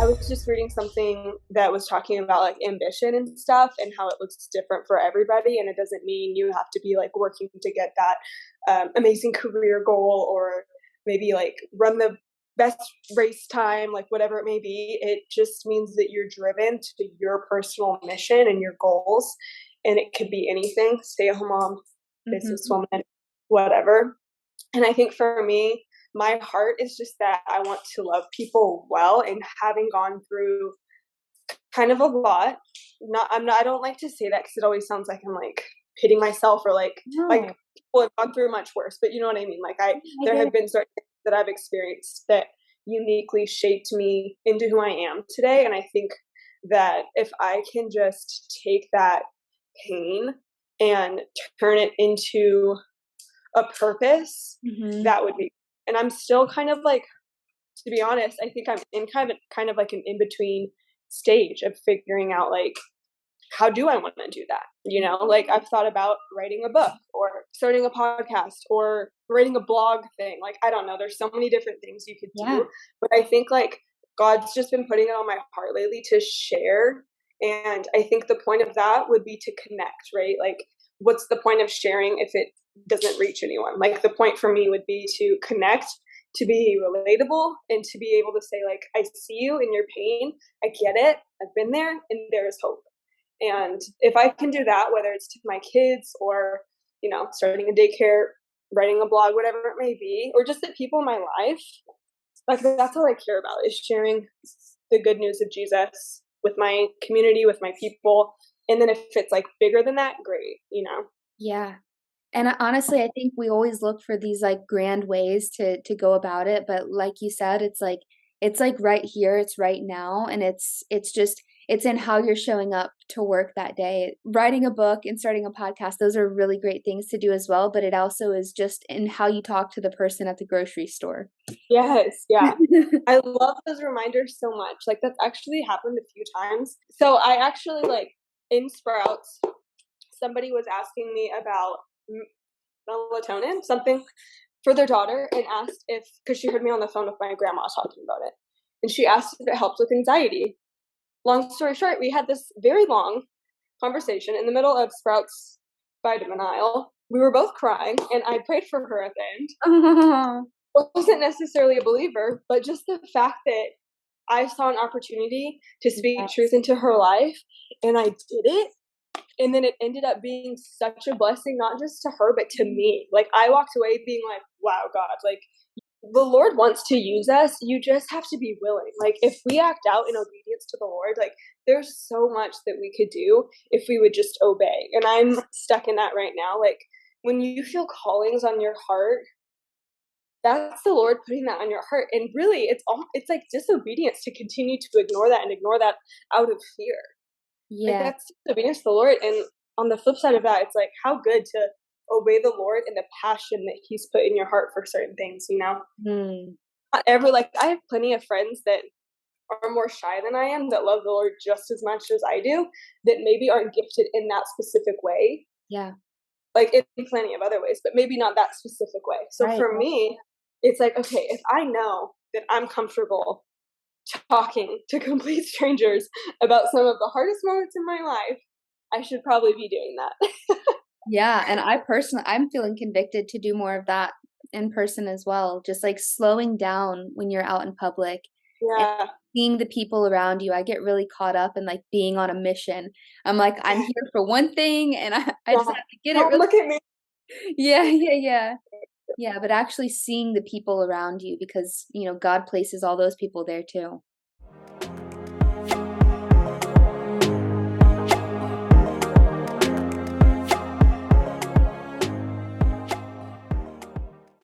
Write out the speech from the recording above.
I was just reading something that was talking about like ambition and stuff and how it looks different for everybody. And it doesn't mean you have to be like working to get that amazing career goal or maybe like run the best race time, like whatever it may be. It just means that you're driven to your personal mission and your goals. And it could be anything, stay at home mom, businesswoman, whatever. And I think for me, my heart is just that I want to love people well, and having gone through kind of a lot. I don't like to say that because it always sounds like I'm like pitting myself or like people have gone through much worse, but you know what I mean? Like there have been certain things that I've experienced that uniquely shaped me into who I am today. And I think that if I can just take that pain and turn it into a purpose, that would be. And I'm still kind of like, to be honest, I think I'm in kind of like an in-between stage of figuring out like, how do I want to do that? You know, like I've thought about writing a book or starting a podcast or writing a blog thing. Like, I don't know, there's so many different things you could do, but I think like God's just been putting it on my heart lately to share. And I think the point of that would be to connect, right? Like, what's the point of sharing if it doesn't reach anyone? Like, the point for me would be to connect, to be relatable, and to be able to say like, I see you in your pain, I get it, I've been there, and there's hope. And if I can do that, whether it's to my kids or, you know, starting a daycare, writing a blog, whatever it may be, or just the people in my life, like that's all I care about, is sharing the good news of Jesus with my community, with my people. And then if it's like bigger than that, great, you know? Yeah. And honestly, I think we always look for these like grand ways to go about it, but like you said, it's like right here, it's right now, and it's in how you're showing up to work that day. Writing a book and starting a podcast, those are really great things to do as well, but it also is just in how you talk to the person at the grocery store. Yes, yeah. I love those reminders so much. Like that's actually happened a few times. So I actually like in Sprouts, somebody was asking me about melatonin, something for their daughter, and asked if, because she heard me on the phone with my grandma talking about it, and she asked if it helped with anxiety. Long story short, we had this very long conversation in the middle of Sprouts vitamin aisle. We were both crying, and I prayed for her at the end. I wasn't necessarily a believer, but just the fact that I saw an opportunity to speak truth into her life, and I did it. And then it ended up being such a blessing, not just to her, but to me. Like, I walked away being like, wow, God, like, the Lord wants to use us. You just have to be willing. Like, if we act out in obedience to the Lord, like, there's so much that we could do if we would just obey. And I'm stuck in that right now. Like, when you feel callings on your heart, that's the Lord putting that on your heart. And really, it's like disobedience to continue to ignore that out of fear. Like, Yeah. that's disobedience to the Lord. And on the flip side of that, it's like how good to obey the Lord and the passion that He's put in your heart for certain things, you know? Mm. Not ever, like, I have plenty of friends that are more shy than I am, that love the Lord just as much as I do, that maybe aren't gifted in that specific way. Yeah. Like, in plenty of other ways, but maybe not that specific way. So Right. for me, it's like, okay, if I know that I'm comfortable talking to complete strangers about some of the hardest moments in my life, I should probably be doing that. Yeah, and I'm feeling convicted to do more of that in person as well, just like slowing down when you're out in public and Yeah. seeing the people around you. I get really caught up in like being on a mission. I'm like, I'm here for one thing and I just Yeah. have to get it Don't really. look at me. Yeah, yeah, yeah. Yeah, but actually seeing the people around you because, God places all those people there too.